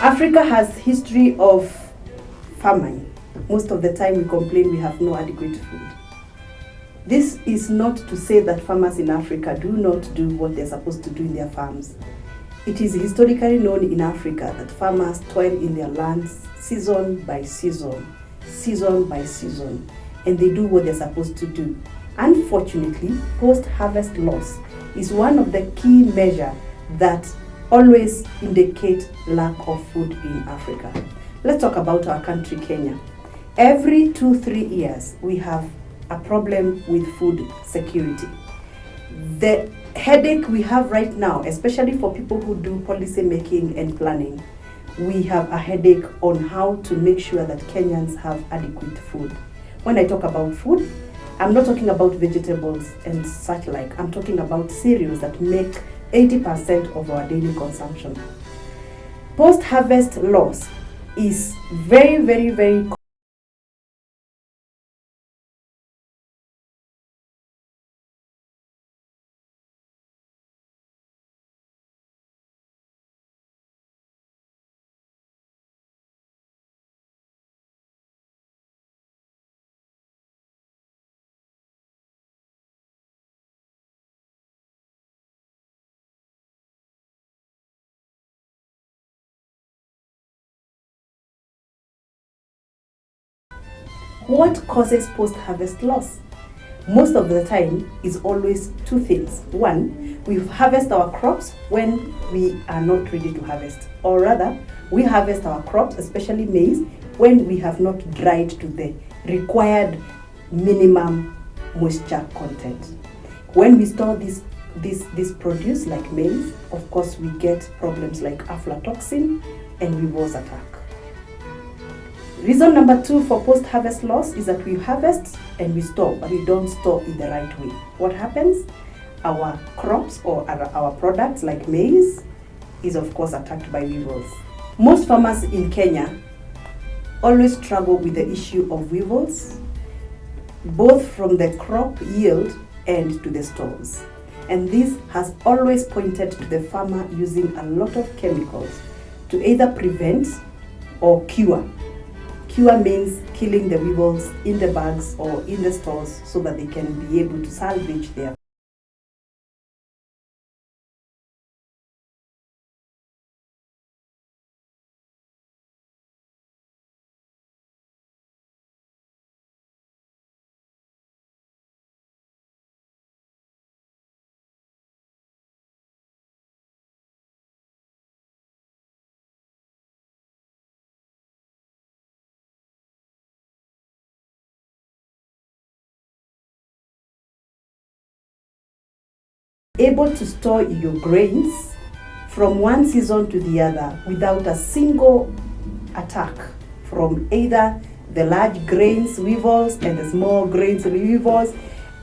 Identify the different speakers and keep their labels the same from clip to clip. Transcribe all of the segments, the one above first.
Speaker 1: Africa has history of famine. Most of the time we complain we have no adequate food. This is not to say that farmers in Africa do not do what they're supposed to do in their farms. It is historically known in Africa that farmers toil in their lands season by season, season by season, and they do what they're supposed to do. Unfortunately, post-harvest loss is one of the key measures that always indicate lack of food in Africa. Let's talk about our country, Kenya. Every 2-3 years, we have a problem with food security. The headache we have right now, especially for people who do policy making and planning, we have a headache on how to make sure that Kenyans have adequate food. When I talk about food, I'm not talking about vegetables and such like. I'm talking about cereals that make 80% of our daily consumption. Post-harvest loss is very What causes post-harvest loss? Most of the time is always two things. One, we harvest our crops when we are not ready to harvest, or rather, we harvest our crops, especially maize, when we have not dried to the required minimum moisture content. When we store this produce like maize, of course we get problems like aflatoxin and weevils attack. Reason number 2 for post-harvest loss is that we harvest and we store, but we don't store in the right way. What happens? Our crops or our products like maize is of course attacked by weevils. Most farmers in Kenya always struggle with the issue of weevils, both from the crop yield and to the stores. And this has always pointed to the farmer using a lot of chemicals to either prevent or cure. Cure means killing the weevils in the bags or in the stores so that they can be able to salvage their able to store your grains from one season to the other without a single attack from either the large grains weevils and the small grains weevils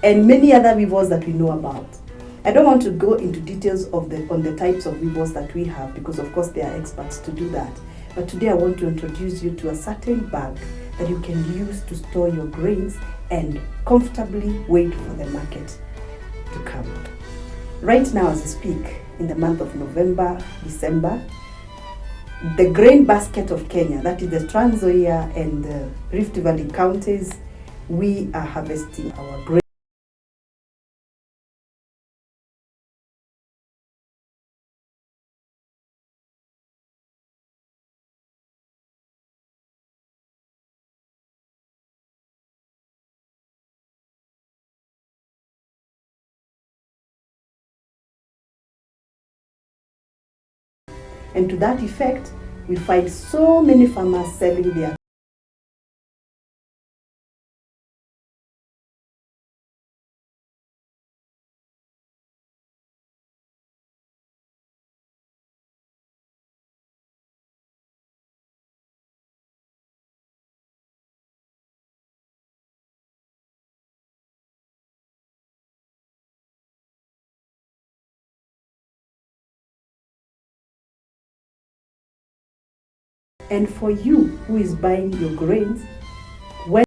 Speaker 1: and many other weevils that we know about. I don't want to go into details on the types of weevils that we have because of course they are experts to do that. But today I want to introduce you to a certain bag that you can use to store your grains and comfortably wait for the market to come. Right now as I speak, in the month of November, December, the grain basket of Kenya, that is the Trans Nzoia and the Rift Valley counties, we are harvesting our grain. And to that effect, we find so many farmers selling their and for you who is buying your grains, when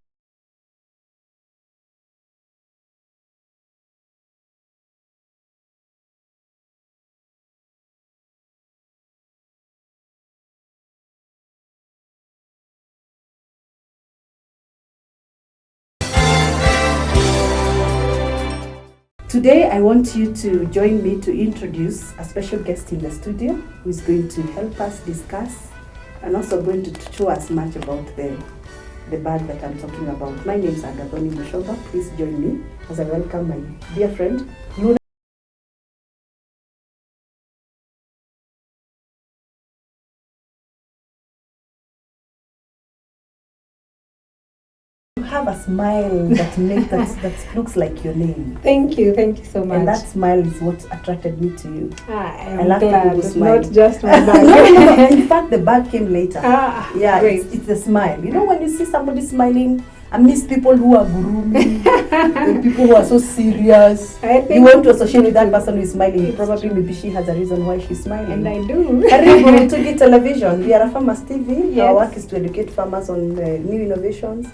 Speaker 1: Today, I want you to join me to introduce a special guest in the studio who is going to help us discuss and also going to show us much about the bag that I'm talking about. My name is Agathoni Mushoba. Please join me as I welcome my dear friend, Luna. Have a smile that looks like your name.
Speaker 2: Thank you so much.
Speaker 1: And that smile is what attracted me to you.
Speaker 2: I love glad, not just my bag.
Speaker 1: No. In fact, the bag came later. Yeah,
Speaker 2: great.
Speaker 1: It's the smile. You know, when you see somebody smiling, I miss people who are gloomy, the people who are so serious. You want to associate with that person who is smiling. Probably maybe she has a reason why she's smiling.
Speaker 2: And I do.
Speaker 1: Utugi television. We are a farmers TV.
Speaker 2: Yes.
Speaker 1: Our work is to educate farmers on new innovations,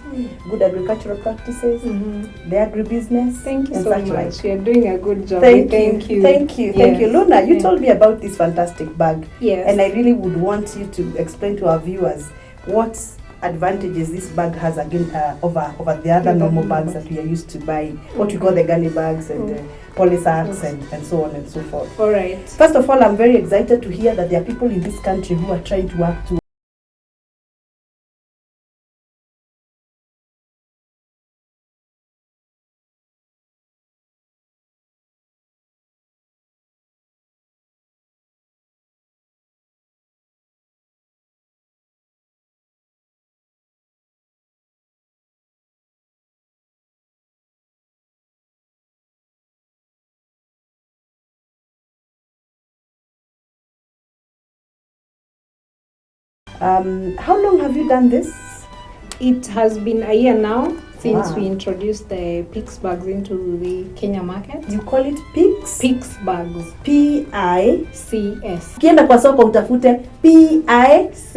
Speaker 1: good agricultural practices, the agribusiness.
Speaker 2: Thank you
Speaker 1: and
Speaker 2: so
Speaker 1: such
Speaker 2: much.
Speaker 1: like.
Speaker 2: You're doing a good job.
Speaker 1: Thank
Speaker 2: you.
Speaker 1: Thank you. Luna, you told me about this fantastic bag.
Speaker 2: Yes.
Speaker 1: And I really would want you to explain to our viewers what advantages this bag has again over the other normal bags that we are used to buying, what we call the galley bags and poly sacks and so on and so forth.
Speaker 2: All right.
Speaker 1: First of all, I'm very excited to hear that there are people in this country who are trying to work to how long have you done this?
Speaker 2: It has been a year now since we introduced the PICS bags into the Kenya market.
Speaker 1: You call it PICS?
Speaker 2: PICS bags.
Speaker 1: PICS.
Speaker 2: Kienda
Speaker 1: kwa soko utafute PICS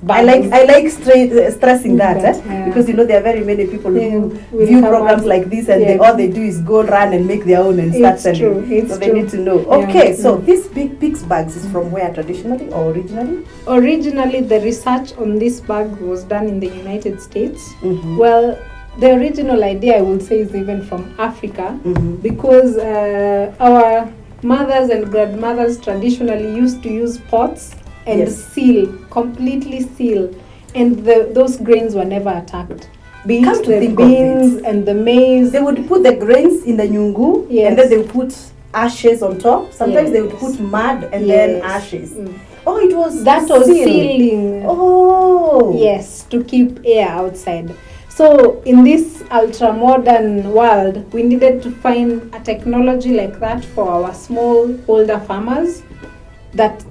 Speaker 2: bags.
Speaker 1: I like stressing that because you know there are very many people who view programs like this and all they do is go run and make their own and start selling. So they need to know. Okay, so this big PICS bags is from where traditionally or originally?
Speaker 2: Originally, the research on this bag was done in the United States. Well, the original idea, I would say, is even from Africa because our mothers and grandmothers traditionally used to use pots and completely seal, and those grains were never attacked. Be it the beans and the maize.
Speaker 1: They would put the grains in the nyungu and then they would put ashes on top. Sometimes they would put mud and then ashes. Oh, it was
Speaker 2: sealing.
Speaker 1: Oh,
Speaker 2: yes, to keep air outside. So in this ultra-modern world, we needed to find a technology like that for our small, older farmers that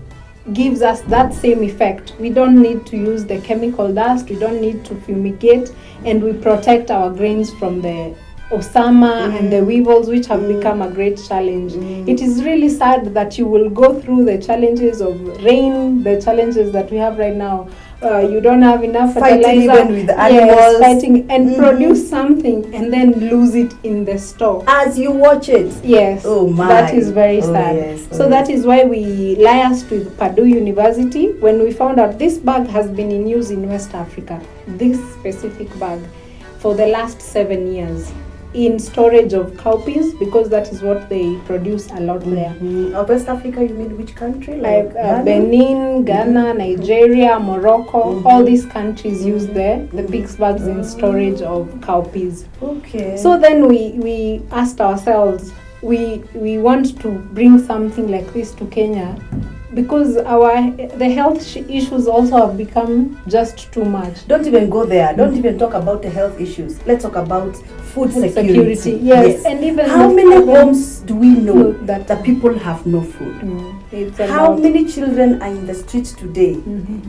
Speaker 2: gives us that same effect. We don't need to use the chemical dust, we don't need to fumigate, and we protect our grains from the Osama and the weevils, which have become a great challenge. It is really sad that you will go through the challenges of rain, the challenges that we have right now. You don't have enough fertilizer,
Speaker 1: fighting even with the animals,
Speaker 2: fighting and produce something and then lose it in the store
Speaker 1: as you watch it.
Speaker 2: Yes.
Speaker 1: Oh my,
Speaker 2: that is very sad. So that is why we liaised with Purdue University when we found out this bag has been in use in West Africa, this specific bag, for the last 7 years in storage of cowpeas, because that is what they produce a lot there.
Speaker 1: West Africa, you mean which country?
Speaker 2: Like Benin, Ghana, Nigeria, Morocco, all these countries use the PICS bags in storage of cowpeas.
Speaker 1: Okay.
Speaker 2: So then we asked ourselves, we want to bring something like this to Kenya because the health issues also have become just too much.
Speaker 1: Don't even go there. Don't even talk about the health issues. Let's talk about food security.
Speaker 2: Yes. And even
Speaker 1: how many homes do we know that the people have no food? How many children are in the streets today?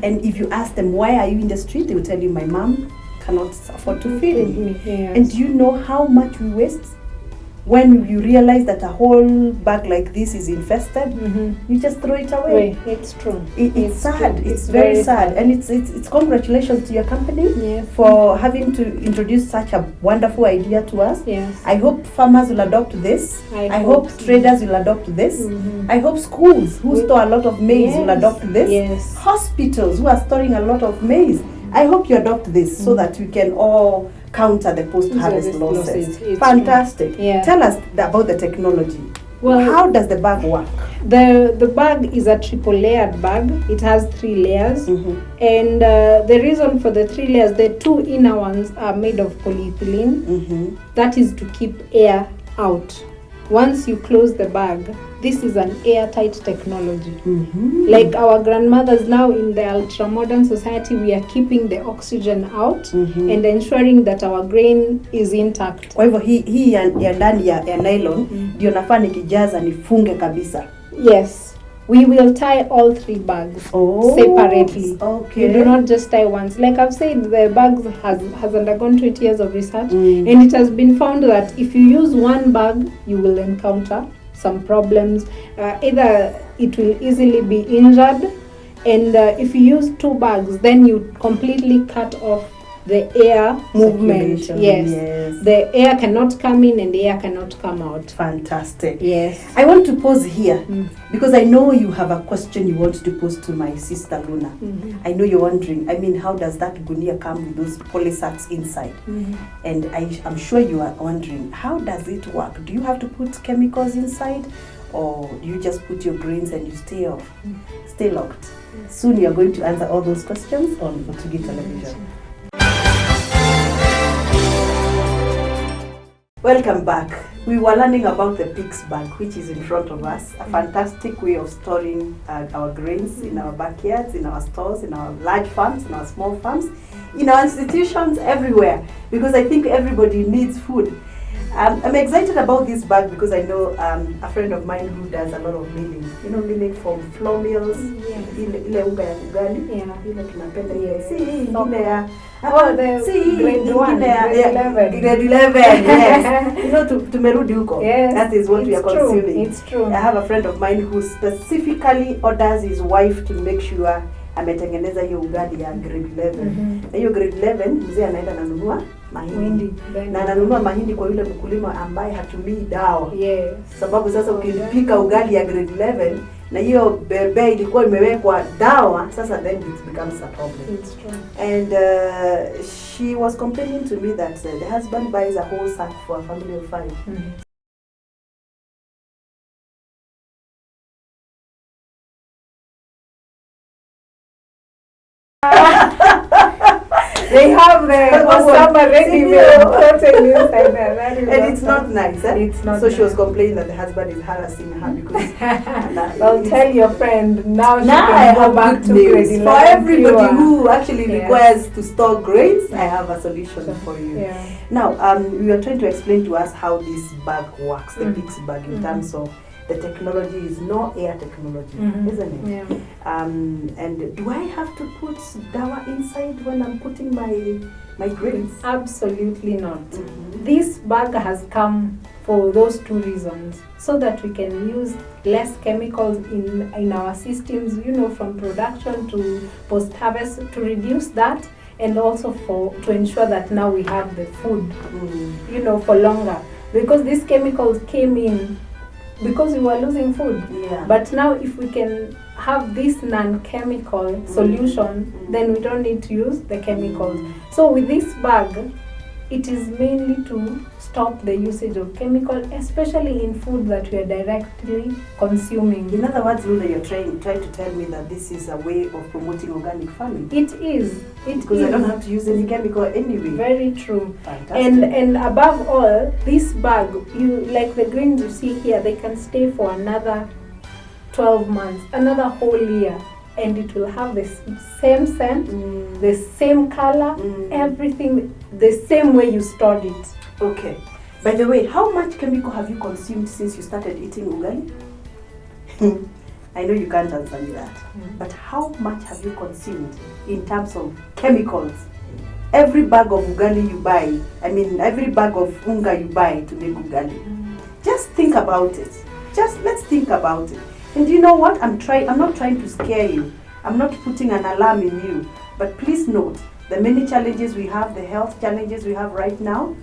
Speaker 1: And if you ask them, why are you in the street? They will tell you, my mom cannot afford to feed me. And do you know how much we waste? When you realize that a whole bag like this is infested, you just throw it away.
Speaker 2: It's true.
Speaker 1: It's sad. True. It's very sad. And it's congratulations to your company for having to introduce such a wonderful idea to us.
Speaker 2: Yes.
Speaker 1: I hope farmers will adopt this. I hope traders will adopt this. I hope schools who store a lot of maize will adopt this.
Speaker 2: Yes.
Speaker 1: Hospitals who are storing a lot of maize, I hope you adopt this so that we can all counter the post-harvest losses.
Speaker 2: It's
Speaker 1: Fantastic.
Speaker 2: true. Yeah.
Speaker 1: Tell us about the technology.
Speaker 2: Well,
Speaker 1: how does the bag work?
Speaker 2: The bag is a triple layered bag. It has 3 layers. And the reason for the 3 layers, the 2 inner ones are made of polyethylene. That is to keep air out. Once you close the bag, this is an airtight technology. Like our grandmothers now in the ultra-modern society, we are keeping the oxygen out and ensuring that our grain is intact.
Speaker 1: Kwa hivyo hii ya ndani ya nylon ndio nafaa nikijaza nifunge kabisa.
Speaker 2: Yes. We will tie all 3 bags separately.
Speaker 1: Okay.
Speaker 2: You do not just tie once. Like I've said, the bags has undergone 20 years of research, and it has been found that if you use one bag, you will encounter some problems. Either it will easily be injured, and if you use 2 bags, then you completely cut off the air movement. Yes. The air cannot come in and the air cannot come out.
Speaker 1: Fantastic.
Speaker 2: Yes.
Speaker 1: I want to pause here because I know you have a question you want to pose to my sister Luna. I know you're wondering, I mean, how does that gunia come with those polysacks inside? And I'm sure you are wondering, how does it work? Do you have to put chemicals inside, or do you just put your grains and you stay locked? Soon you're going to answer all those questions on Utugi Television. Welcome back. We were learning about the PICS bag, which is in front of us. A fantastic way of storing our grains in our backyards, in our stores, in our large farms, in our small farms, in our institutions, everywhere. Because I think everybody needs food. I'm excited about this bag because I know a friend of mine who does a lot of milling. You know, milling from flour mills. Ile unga ya ugali. Ile tunapenda ile. Si ile ya
Speaker 2: grade 1,
Speaker 1: grade 11, yes. You know, tumerudi huko.
Speaker 2: Yes,
Speaker 1: that is what we are consuming.
Speaker 2: It's true.
Speaker 1: I have a friend of mine who specifically orders his wife to make sure ametengeneza hiyo ugali ya grade 11. Na hiyo grade 11 mzee anaenda nanunua mahindi. Na ananunua mahindi kwa yule mkulima ambaye hatumii dawa.
Speaker 2: Yes.
Speaker 1: Sababu sasa ukipika ugali ya grade 11 na hiyo bebe ilikuwa imewekwa dawa, sasa then it becomes a problem.
Speaker 2: It's true.
Speaker 1: And she was complaining to me that the husband buys a whole sack for a family of 5.
Speaker 2: They have the summer ready meal inside there.
Speaker 1: And it's not nice, eh?
Speaker 2: It's not.
Speaker 1: So she was complaining that the husband is harassing her because.
Speaker 2: Well, tell your friend now. She
Speaker 1: now
Speaker 2: can
Speaker 1: I
Speaker 2: go
Speaker 1: have
Speaker 2: back
Speaker 1: good
Speaker 2: to
Speaker 1: news
Speaker 2: grade
Speaker 1: for
Speaker 2: 11
Speaker 1: everybody
Speaker 2: pure.
Speaker 1: who actually requires to store grains. I have a solution for you.
Speaker 2: Yeah.
Speaker 1: Now, we are trying to explain to us how this bag works, the PICS bag, in terms of the technology is no air technology, isn't it?
Speaker 2: Yeah.
Speaker 1: And do I have to put dawa inside when I'm putting my grains?
Speaker 2: Absolutely not. This bag has come for those 2 reasons, so that we can use less chemicals in our systems, you know, from production to post-harvest, to reduce that, and also to ensure that now we have the food, you know, for longer. Because these chemicals came in because we were losing food.
Speaker 1: Yeah.
Speaker 2: But now if we can have this non-chemical solution, then we don't need to use the chemicals. So with this bag, it is mainly to stop the usage of chemical, especially in food that we are directly consuming.
Speaker 1: In other words, Luna, you're trying to tell me that this is a way of promoting organic farming.
Speaker 2: It is.
Speaker 1: Because I don't have to use any chemical anyway.
Speaker 2: Very true.
Speaker 1: Fantastic.
Speaker 2: And above all, this bag, you like the grains you see here, they can stay for another 12 months, another whole year, and it will have the same scent, the same color, everything the same way you stored it.
Speaker 1: Okay. By the way, how much chemical have you consumed since you started eating ugali? I know you can't answer me that. But how much have you consumed in terms of chemicals? Every bag of ugali you buy, every bag of unga you buy to make ugali. Just think about it. Let's think about it. And you know what? I'm not trying to scare you. I'm not putting an alarm in you. But please note the many challenges we have, the health challenges we have right now.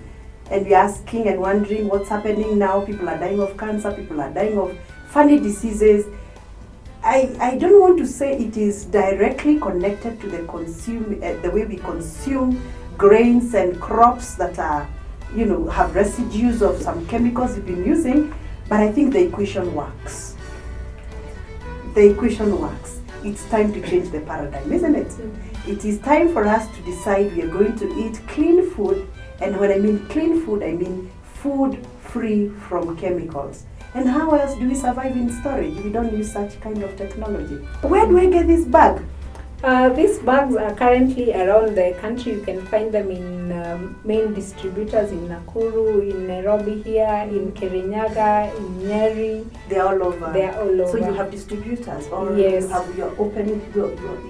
Speaker 1: And we're asking and wondering what's happening now. People are dying of cancer. People are dying of funny diseases. I don't want to say it is directly connected to the way we consume grains and crops that are, have residues of some chemicals you've been using, but I think the equation works. The equation works. It's time to change the paradigm, isn't it? It is time for us to decide we are going to eat clean food, and when I mean clean food, I mean food free from chemicals. And how else do we survive in storage if we don't use such kind of technology? Where do I get this bag?
Speaker 2: These bags are currently around the country. You can find them in main distributors in Nakuru, in Nairobi here, in Kirinyaga, in Nyeri.
Speaker 1: They're all over.
Speaker 2: They're all over.
Speaker 1: So you have distributors, or
Speaker 2: yes.
Speaker 1: You have your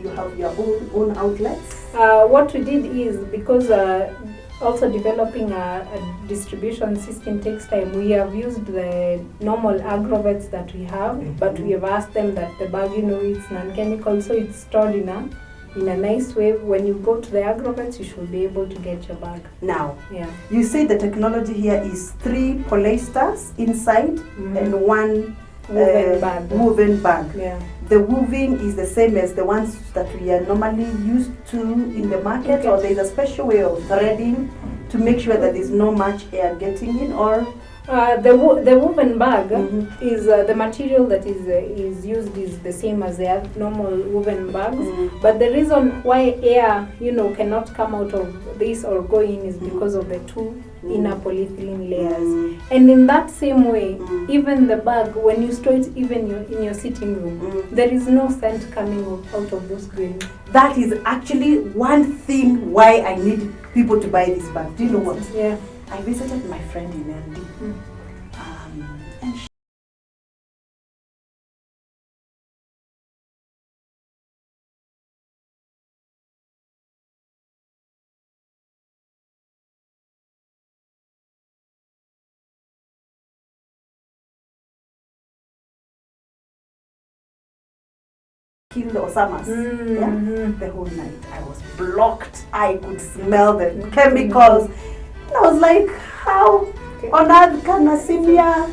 Speaker 1: you have your own outlets?
Speaker 2: What we did is, because also developing a distribution system takes time, we have used the normal agrovets that we have, but we have asked them that the bag, it's non-chemical, so it's stored in a nice way. When you go to the agrovets, you should be able to get your bag.
Speaker 1: Now, you say the technology here is 3 polyesters inside and 1 woven bag.
Speaker 2: Yeah.
Speaker 1: The woven is the same as the ones that we are normally used to in the market, or there is a special way of threading to make sure that there's no much air getting in, or
Speaker 2: the woven bag is the material that is used is the same as the normal woven bags, but the reason why air cannot come out of this or go in is because of the 2 inner polyethylene layers. And in that same way, even the bag, when you store it even in your sitting room, there is no scent coming out of those grains.
Speaker 1: That is actually one thing why I need people to buy this bag. Do you know what?
Speaker 2: Yeah.
Speaker 1: I visited my friend in LD. And she killed Osama's. The whole night I was blocked. I could smell the chemicals. And I was like, how on earth can a senior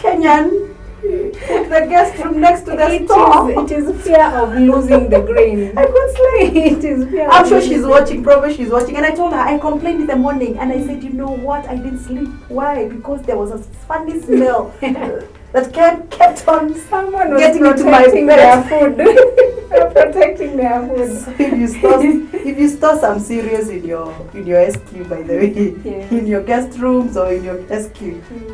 Speaker 1: Kenyan put the guest room next to the store?
Speaker 2: It is fear of losing the grain.
Speaker 1: I could slay.
Speaker 2: It is fear.
Speaker 1: I'm sure she's watching, probably she's watching. And I told her, I complained in the morning, and I said, you know what, I didn't sleep. Why? Because there was a funny smell that kept on
Speaker 2: someone was
Speaker 1: getting into my
Speaker 2: protecting their
Speaker 1: bed.
Speaker 2: food. Protecting their food.
Speaker 1: So if you store some cereals in your SQ, by the way, in your guest rooms or in your SQ,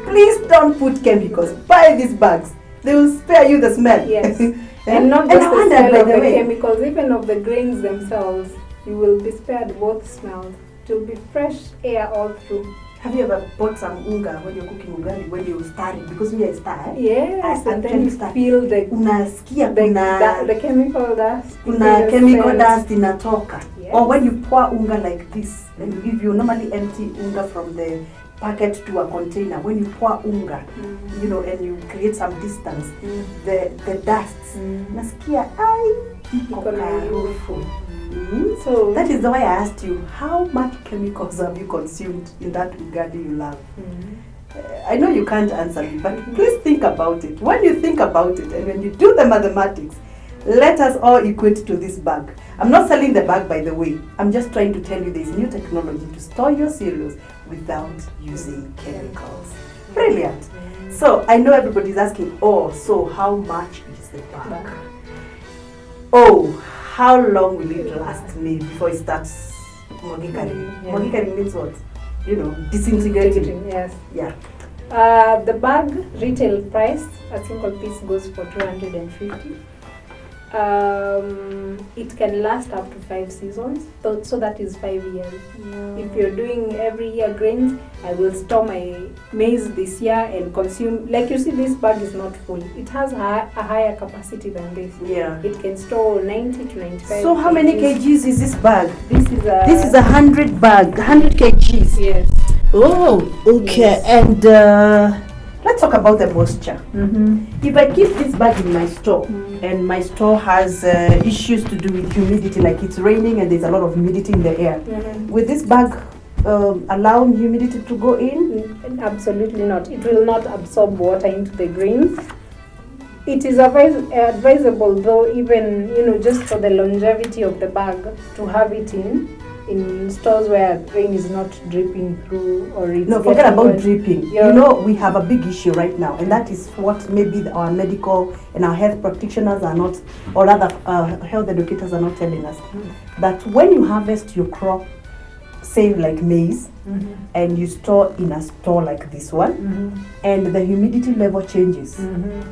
Speaker 1: please don't put chemicals. Buy these bags. They will spare you the smell.
Speaker 2: Yes. And not just the smell of the chemicals, even of the grains themselves. You will be spared both smells. It will be fresh air all through.
Speaker 1: Have you ever bought some unga when you're cooking ugali, when you stir it? Because we are stir.
Speaker 2: Yes, and then you feel the chemical dust.
Speaker 1: Chemical dust inatoka. Yes. Or when you pour unga like this, and if you normally empty unga from the packet to a container, when you pour unga, and you create some distance, the dust, nasikia iko harufu. So that is why I asked you, how much chemicals have you consumed in that ugali you love? I know you can't answer me, but please think about it. When you think about it and when you do the mathematics, let us all equate to this bag. I'm not selling the bag, by the way. I'm just trying to tell you there's new technology to store your cereals without using chemicals. Brilliant. So I know everybody's asking, so how much is the bag? How long will it last me before it starts mogikaring? Mogikaring means what? Disintegrating.
Speaker 2: Yes.
Speaker 1: Yeah.
Speaker 2: The bag retail price, a single piece goes for 250. It can last up to 5 seasons, so that is 5 years. If you're doing every year grains, I will store my maize this year and consume. Like you see, this bag is not full. It has a higher capacity than this.
Speaker 1: Yeah.
Speaker 2: It can store 90 to 95.
Speaker 1: So how many kgs is this bag?
Speaker 2: This is
Speaker 1: 100 bag, 100 kgs.
Speaker 2: Yes.
Speaker 1: Oh, okay. Yes. And let's talk about the moisture. If I keep this bag in my store, and my store has issues to do with humidity, like it's raining and there's a lot of humidity in the air, will this bag allow humidity to go in?
Speaker 2: Absolutely not. It will not absorb water into the grains. It is advisable, though, even just for the longevity of the bag, to have it in in stores where rain is not dripping through or it's
Speaker 1: No, forget
Speaker 2: getting
Speaker 1: about
Speaker 2: wet.
Speaker 1: dripping.
Speaker 2: Yeah.
Speaker 1: You know, we have a big issue right now, and that is what maybe our medical and our health practitioners are not, or rather health educators are not telling us. That when you harvest your crop, say like maize, and you store in a store like this one, and the humidity level changes,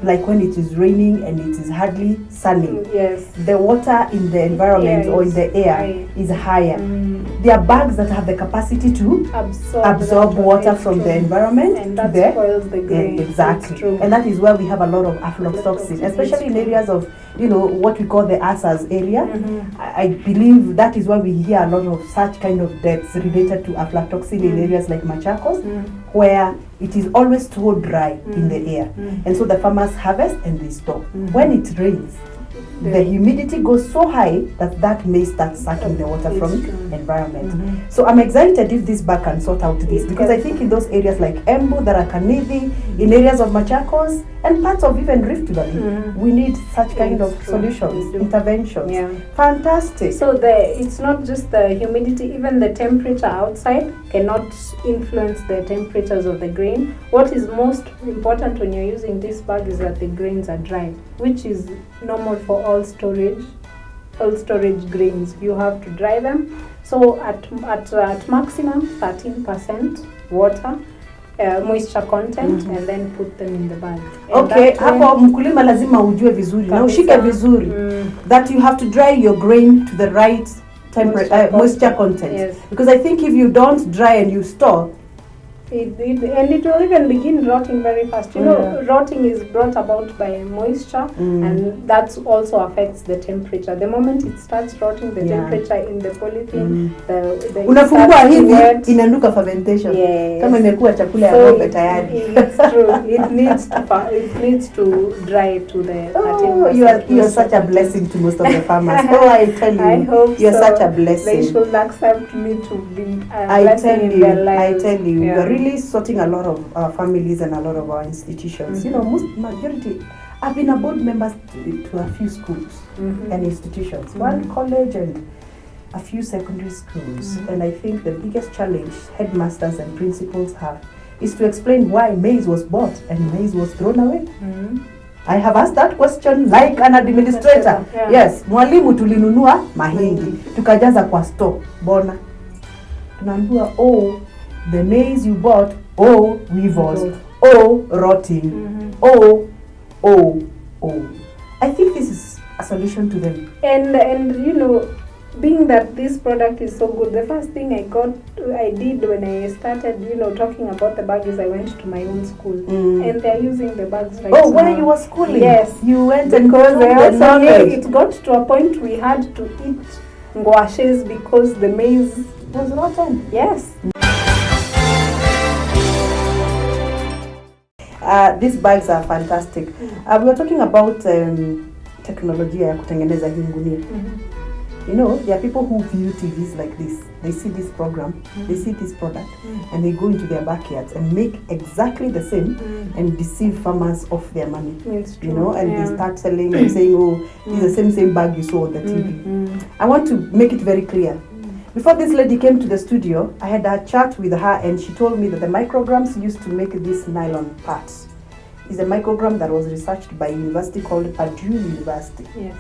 Speaker 1: like when it is raining and it is hardly sunny,
Speaker 2: Yes.
Speaker 1: the water in the environment or in the air is higher. There are bugs that have the capacity to absorb water from the environment
Speaker 2: and
Speaker 1: to
Speaker 2: that
Speaker 1: the
Speaker 2: spoils the grain.
Speaker 1: exactly.
Speaker 2: It's true.
Speaker 1: And that is where we have a lot of aflatoxin, especially in areas of, you know, what we call the ASAS area. I believe that is why we hear a lot of such kind of deaths related to aflatoxin in areas like Machakos, where it is always so dry in the air. And so the farmers harvest and they store. When it rains, the humidity goes so high that may start sucking the water from the environment. So I'm excited if this bag can sort out this, because I think in those areas like Embu, Tharaka-Nithi, in areas of Machakos, and parts of even Rift Valley, we need such kind of solutions, interventions.
Speaker 2: Yeah.
Speaker 1: Fantastic.
Speaker 2: So it's not just the humidity, even the temperature outside cannot influence the temperatures of the grain. What is most important when you're using this bag is that the grains are dry, which is normal for all storage grains. You have to dry them. So at maximum 13% water, moisture content, and then put them in the bag. And
Speaker 1: Okay, hapo mkulima lazima ujue vizuri na ushike vizuri that you have to dry your grain to the right moisture content.
Speaker 2: Yes.
Speaker 1: Because I think if you don't dry and you store,
Speaker 2: it will even begin rotting very fast. You know, rotting is brought about by moisture, and that also affects the temperature. The moment it starts rotting, the temperature in the polythene, the
Speaker 1: unafungua hivi inanuka fermentation.
Speaker 2: Yes.
Speaker 1: Kama imekuwa chakula ya ng'ombe tayari.
Speaker 2: It's true. It needs to dry to the 13%.
Speaker 1: You are such a blessing to most of the farmers. I tell you,
Speaker 2: I hope
Speaker 1: you're
Speaker 2: so.
Speaker 1: such a blessing.
Speaker 2: They should accept me to be a blessing in their lives.
Speaker 1: I tell you,
Speaker 2: Yeah.
Speaker 1: you're really sorting a lot of our families and a lot of our institutions. You know, majority, I've been a board member to a few schools and institutions, one college and a few secondary schools. And I think the biggest challenge headmasters and principals have is to explain why maize was bought and maize was thrown away. I have asked that question like an administrator.
Speaker 2: Yeah.
Speaker 1: Yes, mwalimu tulinunua mahindi, tukajaza kwa store, bona. Tunaambiwa, oh, the maize you bought, weevils, rotting, I think this is a solution to them.
Speaker 2: And you know, being that this product is so good, the first thing I did when I started, you know, talking about the bag is I went to my own school, and they're using the bags right now.
Speaker 1: Oh, where you were schooling?
Speaker 2: Yes.
Speaker 1: You went
Speaker 2: because
Speaker 1: and
Speaker 2: I also
Speaker 1: knowledge.
Speaker 2: it got to a point we had to eat ngwashes because the maize
Speaker 1: was rotten.
Speaker 2: Yes.
Speaker 1: These bags are fantastic. We were talking about technology ya kutengeneza hii ngunia. You know, there are people who view TVs like this. They see this program, they see this product, and they go into their backyards and make exactly the same and deceive farmers of their money. You know, and they start selling and saying, oh, it's the same bag you saw on the TV. I want to make it very clear. Before this lady came to the studio, I had a chat with her and she told me that the micrograms used to make these nylon parts is a microgram that was researched by a university called Purdue University.
Speaker 2: Yes.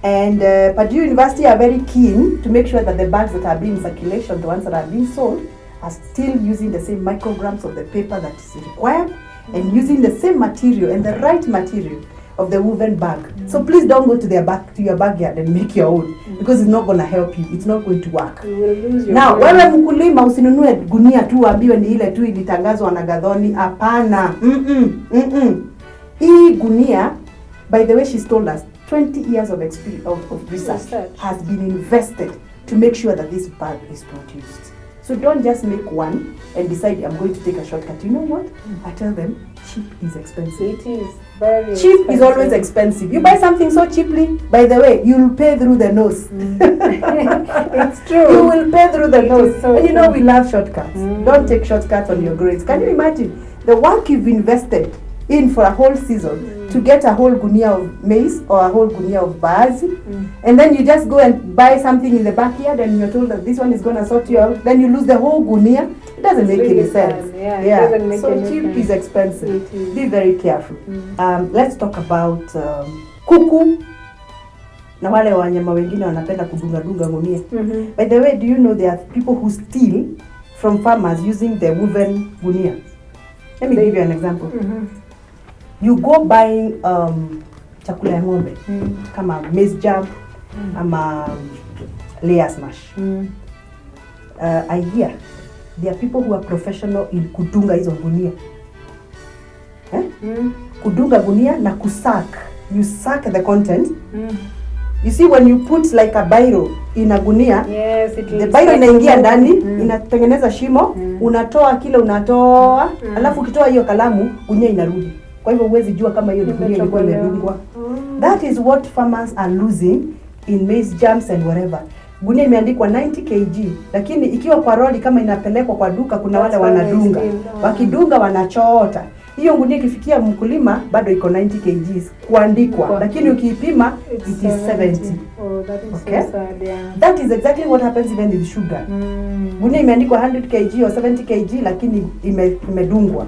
Speaker 1: And Purdue University are very keen to make sure that the bags that are being in circulation, the ones that are being sold, are still using the same micrograms of the paper that is required and using the same material and the right material of the woven bag. So please don't go to your backyard and make your own because it's not going to help you. It's not going to work.
Speaker 2: You will lose your
Speaker 1: Now, wewe mkulima usinunue gunia tu ambiwe ni ile tu ilitangazwa na Gathoni. Hapana. Hii gunia, by the way, she's told us 20 years of experience of research has been invested to make sure that this bag is produced. So don't just make one and decide I'm going to take a shortcut. You know what? I tell them cheap is expensive.
Speaker 2: It is very
Speaker 1: cheap
Speaker 2: expensive.
Speaker 1: Is always expensive. You buy something so cheaply, by the way, you'll pay through the nose.
Speaker 2: It's true.
Speaker 1: You will pay through the nose.
Speaker 2: So
Speaker 1: and you know we love shortcuts. Don't take shortcuts on your grades. Can you imagine the work you've invested in for a whole season to get a whole gunia of maize or a whole gunia of baazi, and then you just go and buy something in the backyard and you're told that this one is going to sort you out, then you lose the whole gunia. It doesn't make
Speaker 2: really
Speaker 1: any sense.
Speaker 2: Yeah, it doesn't make
Speaker 1: so
Speaker 2: any
Speaker 1: cheap
Speaker 2: sense.
Speaker 1: is expensive.
Speaker 2: It is.
Speaker 1: Be very careful. Let's talk about kuku na wale wanyama wengine wanapenda kudunga gunia. By the way, do you know there are people who steal from farmers using the woven gunia? Let me give you an example. You go buying chakula ya ng'ombe kama maize jam ama layers mash. I hear there are people who are professional in kudunga hizo gunia. Kudunga gunia na kusack. You sack the content. You see, when you put like a biro in a gunia,
Speaker 2: yes,
Speaker 1: the biro inaingia ndani, inatengeneza shimo, unatoa kile unatoa, alafu ukitoa hiyo kalamu, gunia inarudi. Kwa hivyo huwezi jua kama hiyo gunia ilikuwa imedungwa. That is what farmers are losing in maize jams and whatever. Gunia imeandikwa 90 kg, lakini ikiwa kwa roli kama inapelekwa kwa duka, kuna wale wanadunga. Wakidunga wanachota. Hiyo gunia ikifikia mkulima bado iko 90 kg kuandikwa, lakini ukiipima it is 70.
Speaker 2: Oh, that is
Speaker 1: okay?
Speaker 2: So sad, yeah.
Speaker 1: That is exactly what happens even with sugar. Gunia imeandikwa 100 kg or 70 kg lakini imedungwa.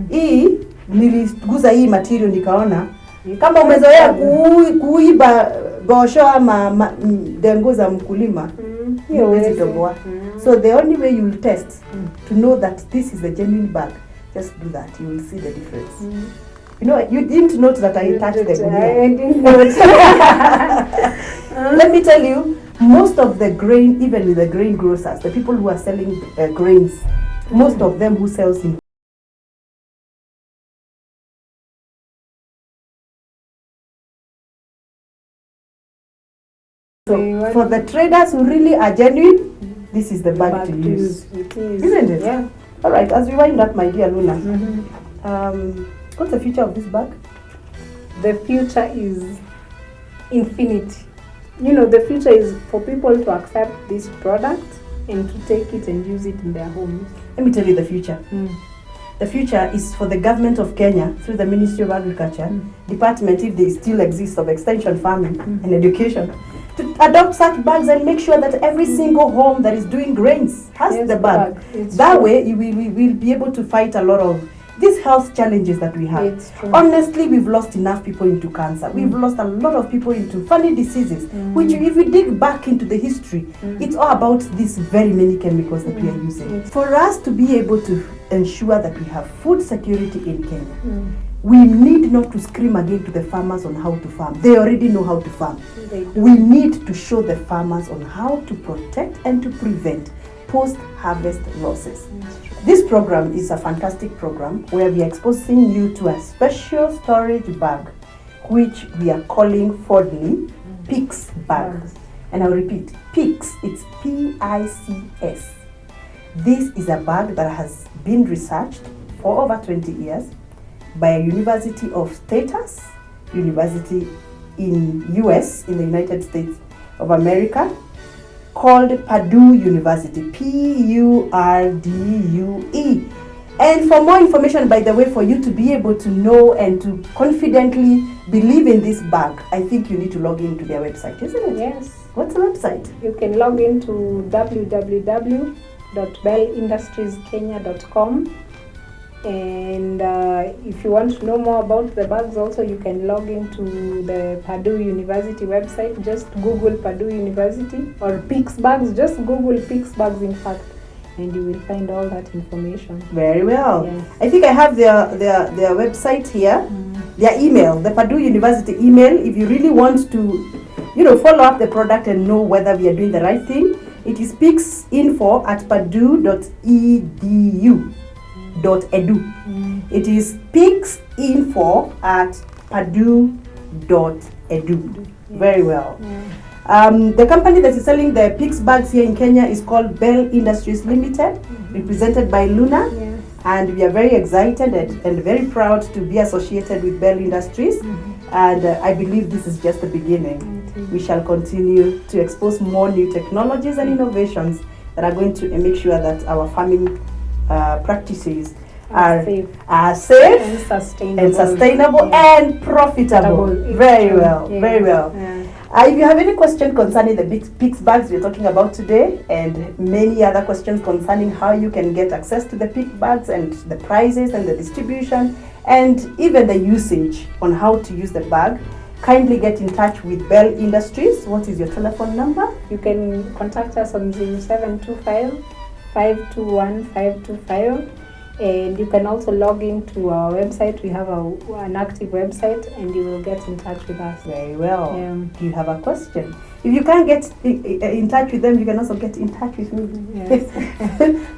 Speaker 1: Hii niliguza hii material nikaona kama umezoea kuiba bosho ama dengo za mkulima, hiyo itagoa. So the only way you will test to know that this is a genuine bag, just do that. You will see the difference. You know, you didn't note that I touched the gunia.
Speaker 2: I didn't note.
Speaker 1: Let me tell you, most of the grain, even with the grain grocers, the people who are selling grains, most of them who sells in so for the traders who really are genuine, this is the bag to use.
Speaker 2: It is.
Speaker 1: Isn't it?
Speaker 2: Yeah.
Speaker 1: All right, as we wind up, my dear Luna, what's the future of this bag?
Speaker 2: The future is infinity. You know, the future is for people to accept this product and to take it and use it in their homes.
Speaker 1: Let me tell you the future. The future is for the government of Kenya, through the Ministry of Agriculture, Department, if they still exist, of Extension Farming and Education, to adopt such bags and make sure that every single home that is doing grains has the bag. That way, we will be able to fight a lot of these health challenges that we have. Honestly, we've lost enough people into cancer. We've lost a lot of people into funny diseases, which if we dig back into the history, it's all about these very many chemicals that we are using. For us to be able to ensure that we have food security in Kenya, we need not to scream again to the farmers on how to farm. They already know how to farm. We need to show the farmers on how to protect and to prevent post-harvest losses. This program is a fantastic program where we are exposing you to a special storage bag, which we are calling fondly PICS bag. And I'll repeat, PICS, it's P-I-C-S. This is a bag that has been researched for over 20 years by a university of status, university in US, in the United States of America, called Purdue University, P-U-R-D-U-E. And for more information, by the way, for you to be able to know and to confidently believe in this bag, I think you need to log into their website, isn't it?
Speaker 2: Yes.
Speaker 1: What's the website?
Speaker 2: You can log into www.bellindustrieskenya.com. And if you want to know more about the bags also, you can log into the Purdue University website. Just Google Purdue University or PICS bags. Just Google PICS bags, in fact, and you will find all that information.
Speaker 1: Very well.
Speaker 2: Yes.
Speaker 1: I think I have their website here, their email, the Purdue University email. If you really want to, follow up the product and know whether we are doing the right thing, it is picsinfo@purdue.edu. .edu. It is picsinfo@purdue.edu. Very well. The company that is selling the PICS bags here in Kenya is called Bell Industries Limited, represented by Luna.
Speaker 2: Yes.
Speaker 1: And we are very excited and very proud to be associated with Bell Industries. And I believe this is just the beginning. We shall continue to expose more new technologies and innovations that are going to make sure that our farming practices
Speaker 2: are safe,
Speaker 1: safe
Speaker 2: and sustainable,
Speaker 1: and profitable. Very well, very well. If you have any question concerning the PICS bags we're talking about today, and many other questions concerning how you can get access to the PICS bags and the prices and the distribution and even the usage on how to use the bag, kindly get in touch with Bell Industries. What is your telephone number?
Speaker 2: You can contact us on 0725 521 525. And you can also log into our website. We have an active website, and you will get in touch with us.
Speaker 1: Very well. You have a question. If you can't get in touch with them, you can also get in touch with me. Yes.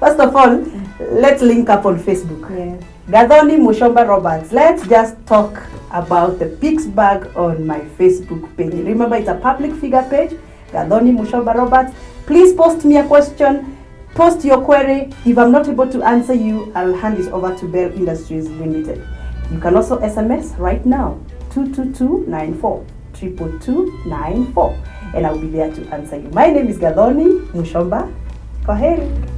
Speaker 1: First of all, let's link up on Facebook.
Speaker 2: Yes.
Speaker 1: Gathoni Mushomba Roberts. Let's just talk about the PICS bag on my Facebook page. Remember, it's a public figure page. Gathoni Mushomba Roberts. Please post me a question. Post your query. If I'm not able to answer you, I'll hand it over to Bell Industries Limited. You can also SMS right now, 22294, 22294, and I'll be there to answer you. My name is Gathoni Mushomba. Kwaheri.